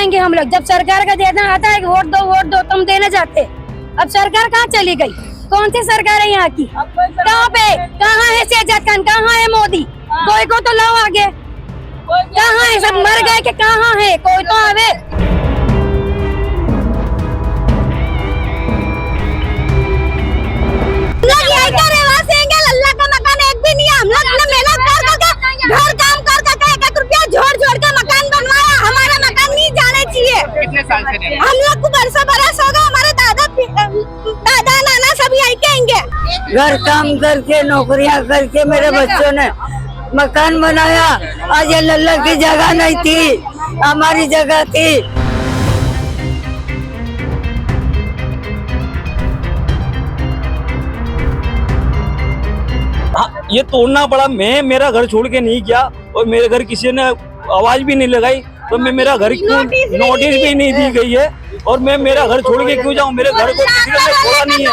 जाएंगे हम लोग? जब सरकार का देना आता है वोट दो तुम देने जाते। अब सरकार कहाँ चली गई? कौन सी सरकार है यहाँ की? कहाँ पे? कहाँ है शहजाद खान? कहाँ है मोदी? कोई को तो लाओ आगे। कहाँ है? सब मर गए कि कहाँ है? कोई तो आवे। अल्लाह का मकान एक भी नहीं है। हम लोग ने मेहनत कर घर काम कर 1 रुपया जोड़ के मकान बनवाया। हमारा मकान नहीं जाने चाहिए। कितने साल से रह रहे हैं? हम लोग को बरस हो गया। हमारे दादा नाना सभी आएंगे। घर काम करके नौकरियां करके मेरे बच्चों ने मकान बनाया। आज ये लल्ला की जगह नहीं थी, हमारी जगह थी। ये तोड़ना पड़ा। मैं मेरा घर छोड़ के नहीं गया और मेरे घर किसी ने आवाज भी नहीं लगाई, तो मैं मेरा घर क्यों नोटिस भी नहीं दी गई है और मैं मेरा घर छोड़ के क्यों जाऊं? मेरे घर को किसी ने छोड़ा नहीं है।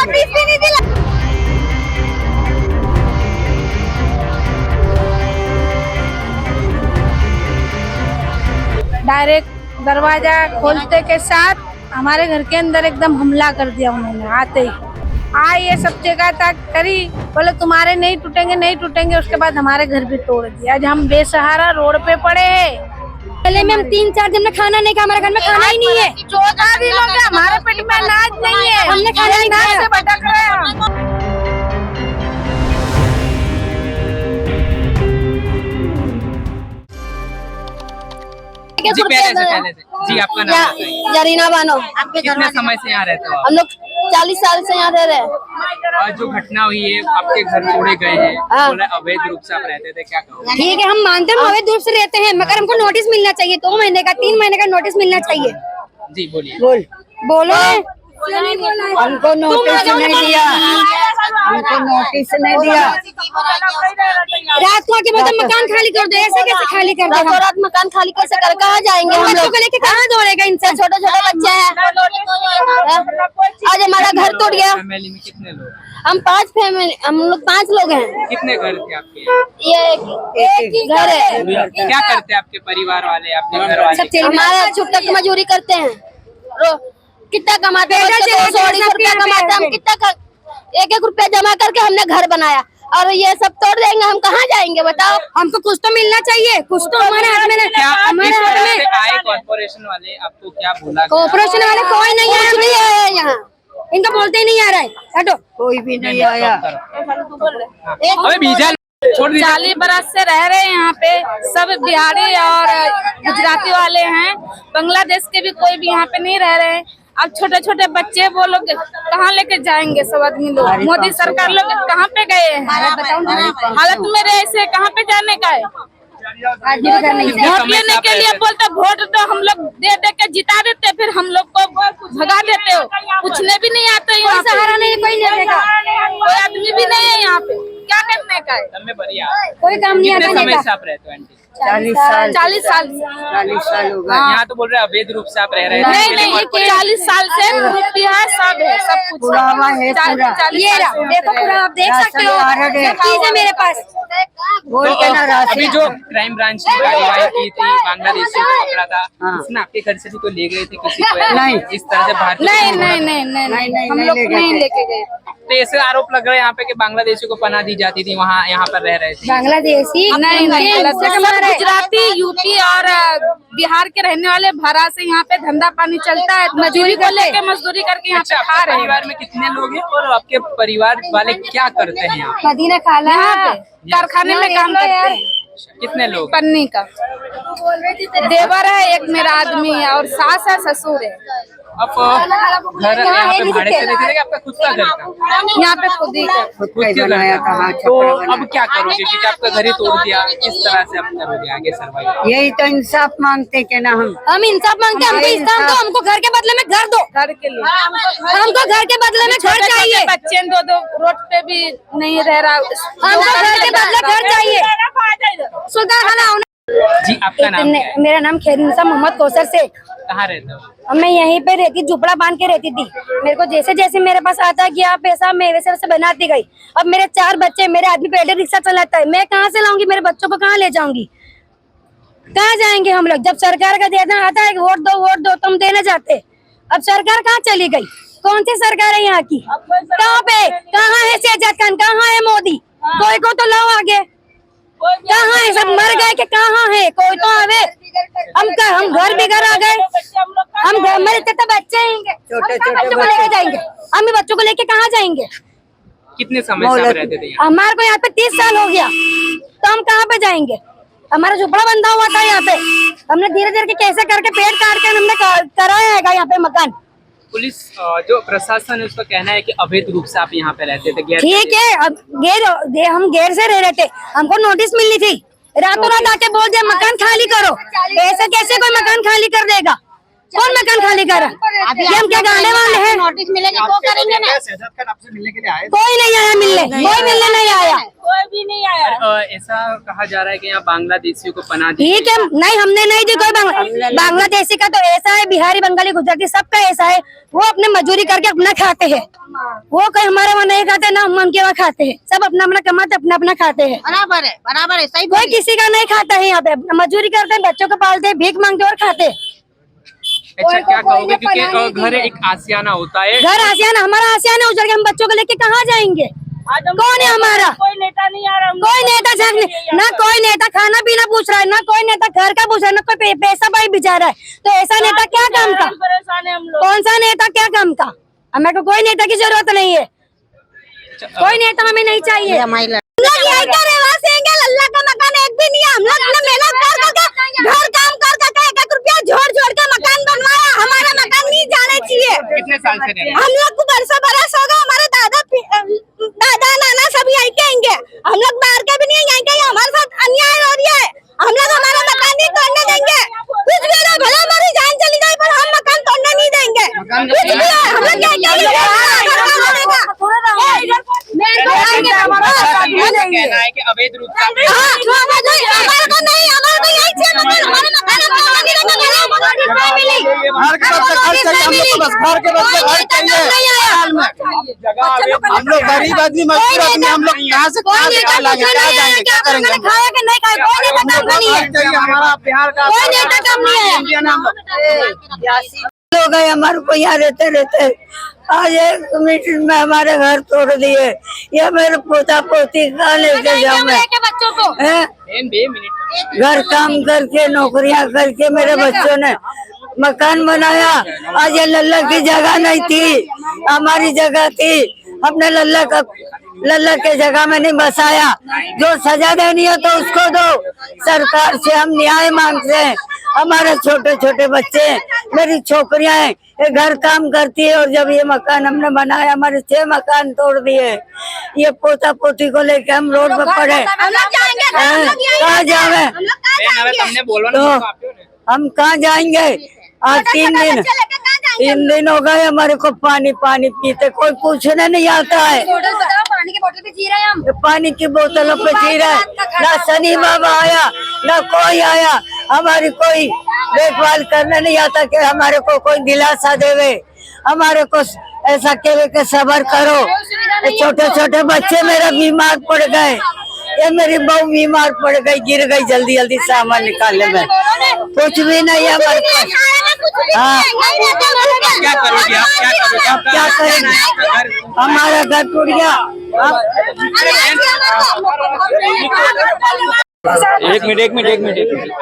डायरेक्ट दरवाजा खोलते के साथ हमारे घर के अंदर एकदम हमला कर दिया उन्होंने। आते ही ये सब जगह तक करी, बोले तुम्हारे नहीं टूटेंगे। उसके बाद हमारे घर भी तोड़ दिया। आज हम बेसहारा रोड पे पड़े हैं। पहले में हम 3-4 दिन में खाना नहीं खा, हमारे घर में खाना ही नहीं है। 14 दिन हो गया, हमारे पेट में अनाज नहीं है। हमने खाना नहीं खाया। से भटक रहे हैं। जी पहले से जी आपका नाम बताइए। जरीना बानो। कितने समय से यहाँ रहते हो आप? हम लोग 40 साल से यहाँ रह रहे हैं। और जो घटना हुई है, आपके घर तोड़े गए हैं, बोला अवैध रूप से आप रहते थे, क्या कहोगे? ठीक है, हम मानते हैं अवैध रूप से रहते हैं, मगर हमको नोटिस मिलना चाहिए। 2 महीने का 3 महीने का नोटिस मिलना चाहिए। जी बोलिए। बोलो। हमको नोटिस नहीं दिया, हमको नोटिस नहीं दिया। रात को आके मतलब मकान खाली कर दो। ऐसे कैसे खाली कर दो? रात मकान खाली कैसे कर? कहाँ जाएंगे हम लोग? लेके कहाँ दौड़ेगा इनसे? छोटे बच्चे हैं। आज हमारा घर टूट गया। फैमिली में कितने लोग? हम लोग 5 लोग हैं। कितने घर थे आपके? ये एक ही घर है। क्या करते हैं आपके परिवार वाले, आपके घर वाले? हमारा छुट्टा मजदूरी करते हैं। कितना कमाते हैं? 100 रुपया कमाते हैं। हम कितना 1-1 रुपया जमा करके हमने घर बनाया और ये सब तोड़ देंगे। हम कहाँ जाएंगे बताओ? हमको कुछ तो मिलना चाहिए। कुछ तो हमारे हाथ में आए कॉर्पोरेशन वाले आपको क्या बोला? कॉर्पोरेशन वाले कोई नहीं आया यहाँ। इनको बोलते ही नहीं आ रहा है। हटो। कोई भी नहीं आया। अबे बीजा छोड़ दीजिए। 40 बरस से रह रहे हैं यहाँ पे। सब बिहारी और गुजराती वाले हैं। बांग्लादेश के भी कोई भी यहाँ पे नहीं रह रहे हैं। अब छोटे बच्चे वो लोग कहाँ लेके जाएंगे? सब आदमी लोग, मोदी सरकार लोग कहाँ पे गए हैं? हालत में रहे ऐसे कहाँ पे जाने का है? वोट लेने के लिए बोलते वोट तो हम लोग दे के जिता देते, फिर हम लोग को भगा देते हो। पूछने भी नहीं आते। यहाँ सहारा नहीं, कोई नहीं देगा। कोई आदमी भी नहीं है यहाँ पे। क्या करने का है? कोई काम नहीं कितने आता। समय से आप रहते हो आंटी? 40 साल 40 साल। 40 साल हो गए। यहाँ तो बोल रहे हैं अवैध रूप से आप रह रहे थे। नहीं, 40 साल से रुपया सब है, सब कुछ पुरावा है पूरा। ये रहा, देखो पूरा आप देख सकते हो। सब चीज है मेरे पास। बोल के ना अभी जो क्राइम ब्रांच ने कार्रवाई की थी, बांग्लादेशी को पकड़ा था, उसमें आपके घर से भी कोई ले गए थे किसी को? नहीं। इस तरह से बाहर नहीं, हम लोग नहीं लेके गए। तो ऐसे आरोप लग रहे हैं यहाँ पे कि बांग्लादेशी को पनाह दी जाती थी, वहाँ यहाँ पर रह रहे थे। बांग्लादेशी नहीं, गुजराती, यूपी और बिहार के रहने वाले भरा से यहाँ पे धंधा पानी चलता है। मजदूरी को लेके मजदूरी करके यहाँ पे खा रहे हैं। परिवार में कितने लोग हैं और आपके परिवार वाले क्या करते हैं यहाँ? मदीना खाला यहाँ पे कारखाने में काम करते हैं। कितने लोग? पन्नी का देवर है एक, मेरा आदमी है और सास है, ससुर है। आप घर यहाँ पे भाड़े से रहते थे, आपका खुद का घर था? यहाँ पे खुद ही का। खुद का ही बनाया था। तो अब क्या करोगे, क्योंकि आपका घर ही तोड़ दिया, किस तरह से आप करोगे आगे सर्वाइव? यही तो इंसाफ मांगते के ना हम इंसाफ मांगते हैं। हमको इंसाफ दो, हमको घर के बदले में घर दो। घर के लिए हमको घर के बदले में घर चाहिए। बच्चे दो रोड पे भी नहीं रह रहा। हमको घर के बदले घर चाहिए। सुल्तान खाना। जी आपका नाम क्या है? मेरा नाम खैरुनिसा मोहम्मद कौसर से। कहाँ रहते हो? मैं यहीं पे रहती, झुपड़ा बांध के रहती थी। मेरे को जैसे जैसे मेरे पास आता गया पैसा, मैं वैसे वैसे बनाती गई। अब मेरे 4 बच्चे, मेरे आदमी पहले रिक्शा चलाता है। मैं कहाँ से लाऊंगी? मेरे बच्चों को कहाँ ले जाऊंगी? कहाँ जाएंगे हम लोग? जब सरकार का देना आता है वोट दो तुम देने जाते। अब सरकार कहाँ चली गई? कौन सी सरकार है यहाँ की? कहाँ पे? कहाँ है शहजाद खान? कहाँ है मोदी? कोई को तो लाओ आगे। कहाँ है? सब मर गए कि कहाँ है? कोई तो आवे। हम घर भी घर आ गए। हम घर में तो बच्चे हैं, बच्चों को लेके जाएंगे? हम बच्चों को लेके कहाँ जाएंगे? कितने समय से आप रहते थे यहाँ? हमारे को यहाँ पे 30 साल हो गया, तो हम कहाँ पे जाएंगे? हमारा झोपड़ा बंधा हुआ था यहाँ पे। हमने धीरे धीरे कैसे करके पेड़ काट के हमने कराया है यहाँ पे मकान। पुलिस जो प्रशासन है उसका कहना है कि अवैध रूप से आप यहाँ पे रहते थे। ठीक है, अब हम गैर से रह रहे थे, हमको नोटिस मिलनी थी। रातों रात आके बोल दिया मकान खाली करो। ऐसे कैसे कोई मकान खाली कर देगा? कौन मकान खाली कर? ये हम क्या गाने वाले हैं? नोटिस मिलेगा तो करेंगे ना। कोई नहीं आया मिलने, कोई मिलने नहीं आया, कोई भी नहीं आया। ऐसा कहा जा रहा है कि यहाँ बांग्लादेशियों को पनाह दी। ठीक है, नहीं हमने नहीं दी कोई बांग्लादेशी का। तो ऐसा है, बिहारी बंगाली गुजराती सबका ऐसा है, वो अपने मजदूरी करके अपना खाते हैं। वो कोई हमारे वहाँ नहीं खाते, ना हम उनके वहाँ खाते हैं। सब अपना अपना कमाते, अपना अपना खाते हैं। बराबर है, सही। कोई किसी का नहीं खाता है यहाँ पे। मजदूरी करते हैं, बच्चों को पालते हैं, भीख मांगते और खाते हैं। अच्छा, क्या कहोगे? क्योंकि घर एक आसियाना होता है। घर आसियाना, हमारा आसियाना उजड़ के हम बच्चों को लेके कहाँ जाएंगे? कौन है हमारा? कोई नेता नहीं आ रहा, कोई नेता ना कोई नेता खाना पीना पूछ रहा है, ना कोई नेता घर का पूछ रहा है, ना कोई पैसा भाई बिचा रहा है। तो ऐसा नेता क्या काम का? परेशान है हम लोग। कौन सा नेता क्या काम का? हमें तो कोई नेता की जरूरत नहीं है, कोई नेता हमें नहीं चाहिए। अल्लाह का मकान एक भी नहीं है। हम लोग मेहनत कर घर काम कर 1-1 रुपया जोड़ के मकान बनवाया। हमारा मकान नहीं जाने चाहिए। कितने साल से रह रहे हैं? हम लोग को बरस होगा। हमारे दादा नाना सब यहीं के आएंगे। हम लोग बाहर के भी नहीं आएंगे। हमारे साथ अन्याय हो रही है। हम लोग हमारा मकान नहीं तोड़ने देंगे। कुछ भी हो, भला हमारी जान चली जाए, पर हम मकान तोड़ने नहीं देंगे। कुछ भी हो, हम लोग कहना है कि अवैध रूप से हम लोग गरीब आदमी मजदूर आदमी, हम लोग यहाँ से क्या जाएंगे, क्या करेंगे? खाया कि नहीं खाया, कोई नेता काम का नहीं है। हमारा बिहार का कोई नेता काम नहीं है। इंडियन हम लोग हो गए हमारे को यहाँ रहते आज 1 मिनट में हमारे घर तोड़ दिए। ये मेरे पोता पोती कहाँ लेके जाऊँ मैं? बच्चों को घर काम करके नौकरियां करके मेरे बच्चों ने मकान बनाया। आज ये लल्ला की जगह नहीं थी, हमारी जगह थी। अपने लल्ला के जगह में नहीं बसाया। जो सजा देनी है तो उसको दो। सरकार से हम न्याय मांगते हैं। हमारे छोटे छोटे बच्चे, मेरी छोकरियां हैं, ये घर काम करती है। और जब ये मकान हमने बनाया, हमारे 6 मकान तोड़ दिए। ये पोता पोती को लेके हम रोड पर पड़े। कहाँ जावे? तो हम कहाँ जाएंगे? आज 3 दिन हो गए हमारे को पानी पीते, कोई पूछने नहीं आता है। पानी की बोतल पे जी रहे हैं हम। पानी की बोतलों पे जी रहे हैं। ना सनी बाबा आया, ना कोई आया। हमारी कोई देखभाल करने नहीं आता कि हमारे को कोई दिलासा देवे। हमारे को ऐसा कहे कि सब्र करो। छोटे छोटे बच्चे मेरा बीमार पड़ गए। ये मेरी बहू बीमार पड़ गई, गिर गई जल्दी सामान निकालने में। कुछ भी नहीं है हमारे पास। हाँ, क्या करोगे आप? क्या करेंगे? हमारा घर टूट गया। एक मिनट।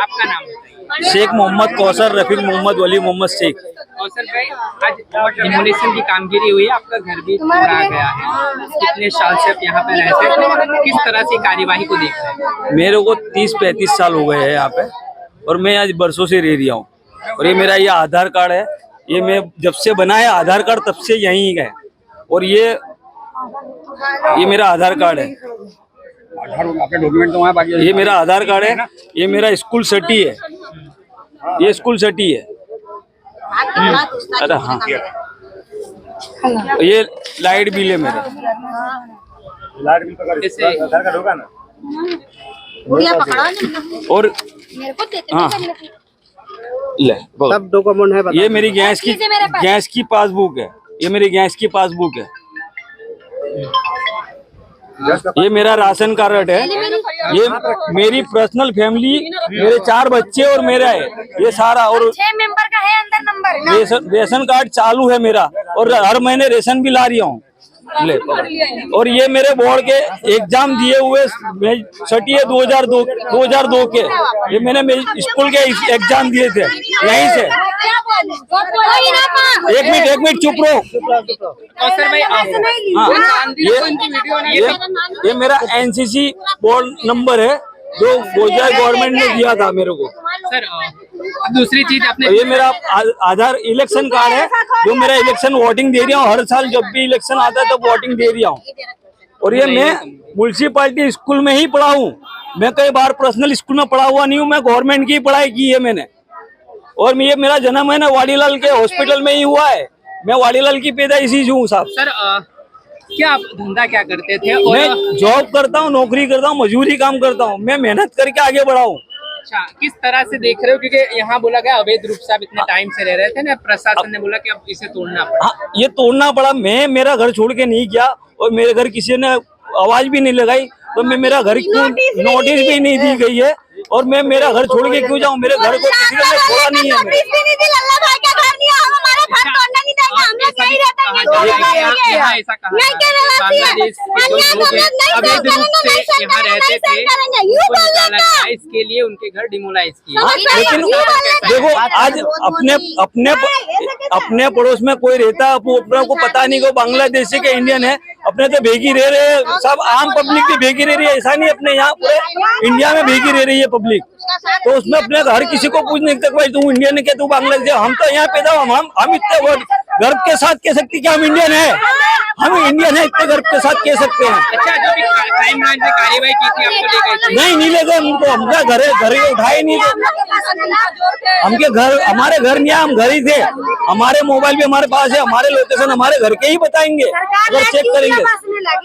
आपका नाम बताइए। शेख मोहम्मद कौसर, रफीक मोहम्मद, वली मोहम्मद शेख। कौशल भाई, आज डिमोलिशन की कामगिरी हुई, आपका घर भी तोड़ा गया है। कितने साल से आप यहाँ पे रहते हैं? किस तरह से कार्यवाही को देख रहे हैं? मेरे को 30-35 साल हो गए हैं यहाँ पे, और मैं आज बरसों से रह रहा हूँ। और ये मेरा आधार कार्ड है। ये मैं जब से बनाया आधार कार्ड तब से यहीं है। और ये मेरा आधार कार्ड है। डॉक्यूमेंट तो है, बाकी ये मेरा आधार कार्ड है। ये मेरा स्कूल सटी है। ये स्कूल सटी है। अरे हाँ, ये लाइट बिल है मेरा। जैसे और हाँ, ले बोलो। सब डॉक्यूमेंट है। ये मेरी गैस की पासबुक है। ये मेरी गैस की पासबुक है। ये मेरा राशन कार्ड है। ये मेरी पर्सनल फैमिली, मेरे 4 बच्चे और मेरा है ये सारा, और 6 मेंबर का है अंदर नंबर। रेशन कार्ड चालू है मेरा, और हर महीने रेशन भी ला रही हूँ। और ये मेरे बोर्ड के एग्जाम दिए हुए छठी है 2002 के, ये मैंने मेरे स्कूल के एग्जाम दिए थे यहीं से। एक मिनट चुप रहो। कौसर भाई हाँ, ये मेरा एनसीसी बोर्ड नंबर है जो गुजरात गवर्नमेंट ने दिया था मेरे को। सर अब दूसरी चीज आपने, ये मेरा आधार इलेक्शन कार्ड है जो मेरा इलेक्शन वोटिंग दे रहा हूँ, हर साल जब भी इलेक्शन आता है तब वोटिंग दे रहा हूँ। और ये मैं म्युनिसिपैलिटी स्कूल में ही पढ़ा हूँ, मैं कई बार पर्सनल स्कूल में पढ़ा हुआ नहीं हूँ, मैं गवर्नमेंट की पढ़ाई की है मैंने। और ये मेरा जन्म है ना वाडीलाल के हॉस्पिटल में ही हुआ है, मैं वाडीलाल की पैदाइशी हूँ साहब। सर क्या आप धंधा क्या करते थे? और मैं जॉब करता हूँ, नौकरी करता हूँ, मजदूरी काम करता हूँ, मैं मेहनत करके आगे बढ़ा हूँ। अच्छा, किस तरह से देख रहे हो? क्योंकि यहाँ बोला गया अवैध रूप से आप इतने टाइम से रह रहे थे ना, प्रशासन ने बोला कि अब इसे तोड़ना पड़ा। हाँ, ये तोड़ना पड़ा। मैं मेरा घर छोड़ के नहीं गया और मेरे घर किसी ने आवाज भी नहीं लगाई, तो मैं मेरा घर क्यों नोटिस भी नहीं दी गई है, और मैं मेरा घर छोड़ के क्यों जाऊँ? मेरे घर को किसी ने छोड़ा नहीं है। यहाँ ऐसा कहा बांग्लादेश के जो लोग अवैध रूप से यहाँ रहते थे उनको निकाला गया, इसके लिए उनके घर डिमोलाइज किए। लेकिन देखो आज अपने पड़ोस में कोई रहता है, अपने को पता नहीं को बांग्लादेशी के इंडियन है, अपने तो भेगी रह रहे हैं, सब आम पब्लिक भी भेगी रह रही है। ऐसा नहीं अपने यहाँ पूरे इंडिया में भेगी रह रही है पब्लिक, तो उसमें अपने हर किसी को पूछ नहीं सकता भाई तू इंडियन है क्या, तू बांग्लादेश। हम तो यहाँ पैदा हम इतने गर्व के साथ कह सकते कि हम इंडियन है, हम इंडियन है, इतने गर्व के साथ कह सकते हैं। अच्छा, जो भी क्राइम ब्रांच ने कार्रवाई की थी आपको ले गए थे? नहीं ले गए हमको, हमका घर उठाए नहीं थे, हमके घर हमारे घर नहीं है, हम घर ही थे, हमारे मोबाइल भी हमारे पास है, हमारे लोकेशन हमारे घर के ही बताएंगे। अगर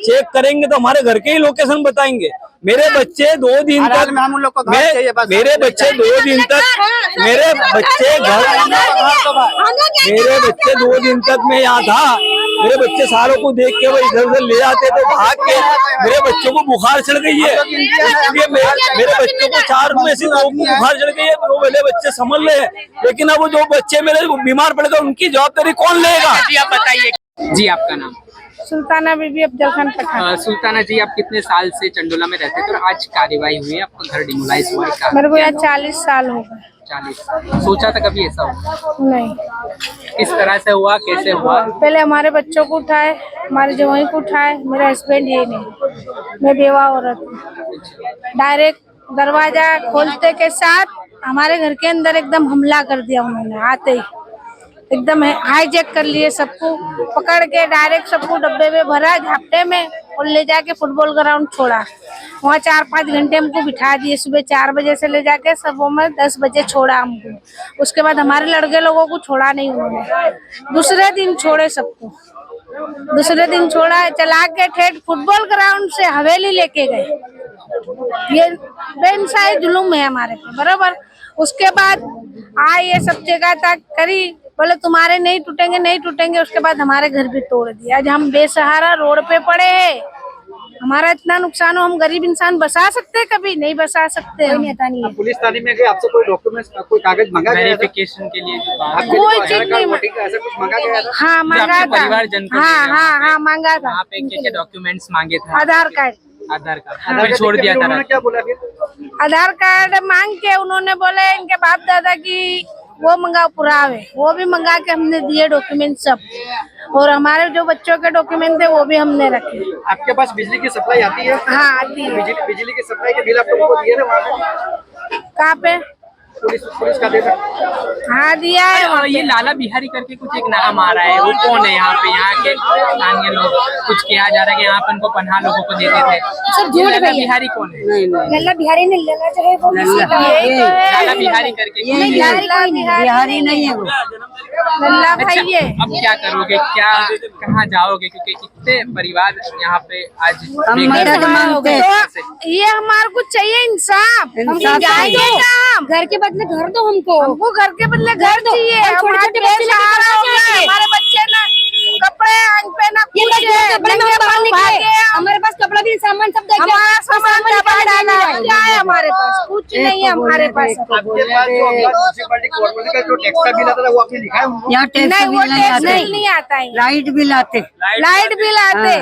चेक करेंगे तो हमारे घर के ही लोकेशन बताएंगे। मेरे बच्चे 2 दिन तक मेरे बच्चे 2 दिन तक मैं यहाँ था, मेरे बच्चे सारों को देख के वो इधर उधर ले जाते तो भाग के मेरे बच्चों को बुखार चढ़ गई है, इसलिए मेरे बच्चों को 4 में से 2 को बुखार चढ़ गई है, वो मेरे बच्चे समझ ले। लेकिन अब वो जो बच्चे मेरे बीमार पड़ गए उनकी जवाबदारी कौन लेगा? जी आप बताइए। जी आपका नाम? सुल्ताना बीबी अफजल खान पठान। सुल्ताना जी, आप कितने साल से चंडोला में रहते थे और आज कार्रवाई हुई है, आपका घर डिमोलाइज हुआ है? मेरे को यहाँ 40 साल हो गए। 40 साल। सोचा था कभी ऐसा हो? नहीं। किस तरह से हुआ, कैसे हुआ? पहले हमारे बच्चों को उठाए, हमारे जवाई को उठाए, मेरा हस्बैंड ये नहीं, मैं बेवा औरत हूँ। डायरेक्ट दरवाजा खोलते के साथ हमारे घर के अंदर एकदम हमला कर दिया उन्होंने, आते ही एकदम हाईजैक कर लिए, सबको पकड़ के डायरेक्ट सबको डब्बे में भरा झापटे में और ले जाके फुटबॉल ग्राउंड छोड़ा। वहाँ 4-5 घंटे हमको बिठा दिए, सुबह 4 बजे से ले जाके सबों में 10 बजे छोड़ा हमको। उसके बाद हमारे लड़के लोगों को छोड़ा नहीं उन्होंने, दूसरे दिन छोड़े सबको, दूसरे दिन छोड़ा, चला के ठेठ फुटबॉल ग्राउंड से हवेली लेके गए। ये बेइंसाफी जुल्म है हमारे पे, बराबर। उसके बाद आए ये सब जगह तक करी, बोले तुम्हारे नहीं टूटेंगे। उसके बाद हमारे घर भी तोड़ दिया। आज हम बेसहारा रोड पे पड़े हैं, हमारा इतना नुकसान हो, हम गरीब इंसान बसा सकते हैं? कभी नहीं बसा सकते। नेता नहीं है। पुलिस थाने में गए, आपसे कोई डॉक्यूमेंट्स, कोई कागज मांगा गया? वेरिफिकेशन के लिए कोई चीज नहीं, ऐसा कुछ मांगा गया था? हाँ मांगा था, परिवारजन को हाँ मांगा था। वहाँ पे क्या डॉक्यूमेंट्स मांगे थे? आधार कार्ड फिर छोड़ दिया था। क्या बोला फिर? आधार कार्ड मांग के उन्होंने बोले इनके बाप दादा की वो मंगाओ पुरावे, वो भी मंगा के हमने दिए डॉक्यूमेंट सब, और हमारे जो बच्चों के डॉक्यूमेंट थे वो भी हमने रखे। आपके पास बिजली की सप्लाई आती है? हाँ आती है। बिजली की सप्लाई के बिल आप लोगों को दिए ना वहाँ पे? कहाँ पे? पुलिस का देना? हाँ दिया है। और ये लाला बिहारी करके कुछ एक नाम आ रहा है, वो कौन है? यहाँ पे यहाँ के स्थानीय लोग कुछ किया जा रहा है कि यहाँ पे उनको पनाह लोगों को देते थे। सब ये झूठ लाला भैया। बिहारी कौन है? लल्ला बिहारी नहीं, लल्ला जो है वो लाला बिहारी करके बिहारी नहीं है वो। लल्ला अच्छा, भाई है। अब क्या करोगे, क्या कहाँ जाओगे? क्योंकि कितने परिवार यहाँ पे आज मदद मांगते हैं। तो ये हमारे को चाहिए इंसाफ, हम जाएंगे काम। घर के बदले घर दो हमको घर के बदले घर चाहिए। छोटे-छोटे बच्चे सहारा हो गए हमारे बच्चे ना, कपड़े पे ना हमारे पास कपड़ा भी सामान सब हमारा सामान दबा डाला है, कुछ नहीं है हमारे पास। आपके पास जो म्युनिसिपैलिटी कॉर्पोरेशन का जो टैक्स का बिल आता था वो आपने लिखा है उनको? यहाँ टैक्स नहीं, वो बिल नहीं टैक्स आते, बिल नहीं आता है, लाइट बिल आते। लाइट बिल आते,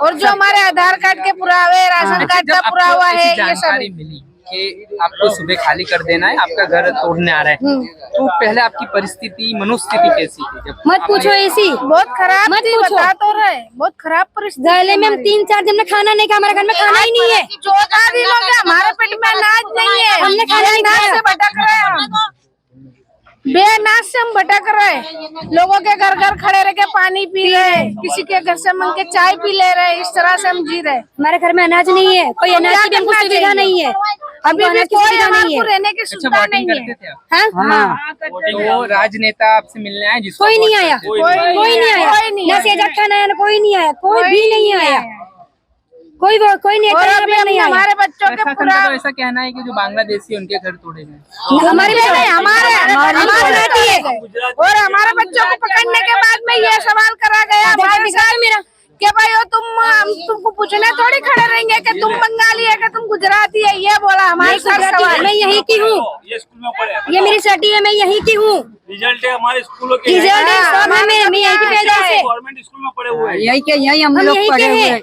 और जो हमारे आधार कार्ड के पुरावे, राशन कार्ड का जब पुरावा आपको है, ऐसी ये सब जानकारी मिली कि आपको सुबह खाली कर देना है, आपका घर तोड़ने आ रहा है, तो पहले आपकी परिस्थिति, मनोस्थिति कैसी थी? जब मत पूछो ऐसी, बहुत खराब मत थी, पूछो। बता तो रहे, बहुत खराब परिस्थिति। गले में हम 3-4 दिन में खाना नहीं खा, हमारे घर में खाना ही नहीं है। 14 दिन हो गया, हमारे पेट में अनाज नहीं है, हमने खाना नहीं बेअनाज खाया। से भटक रहे हैं हम, बेअनाज से हम भटक रहे हैं। लोगों के घर घर खड़े रह के पानी पी रहे हैं, किसी के घर से मांग के चाय पी ले रहे हैं, इस तरह से हम जी रहे हैं। हमारे घर में अनाज नहीं है, कोई अनाज की भी हमको सुविधा नहीं है, अभी भी अनाज की कोई सुविधा नहीं हमारे है। रहने की अच्छा, सुविधा वोटिंग नहीं करते है। थे आप? हाँ? तो राजनेता आपसे मिलने आए जिसको कोई वोट नहीं आया, करते थे? कोई नहीं आया, कोई नहीं ना आया। सेजा खान आया, ना कोई नहीं आया, कोई भी नहीं आया, कोई नहीं और आया, अभी नहीं आया। हमारे बच्चों के प्रशासन पूरा का तो ऐसा कहना है कि जो बांग्लादेशी है उनके घर तोड़े गए। हमारे नहीं, हमारे रहती है। और हमारे बच्चों को पकड़ने के बाद में ये सवाल करा गया हमारे साथ मेरा कि भाई वो हम तुमको पूछने थोड़ी खड़े रहेंगे कि तुम बंगाली है कि तुम गुजराती है, ये बोला हमारे साथ सवाल। मैं यहीं की हूँ, ये स्कूल में पढ़े, ये मेरी सटी है, मैं यहीं की हूँ, रिजल्ट है हमारे स्कूलों के, रिजल्ट है, सब है, मैं यहीं की पैदा से, गवर्नमेंट स्कूल में पढ़े हुए हैं। यही के यही हम हम लोग यहीं पढ़े के हुए हैं। हैं।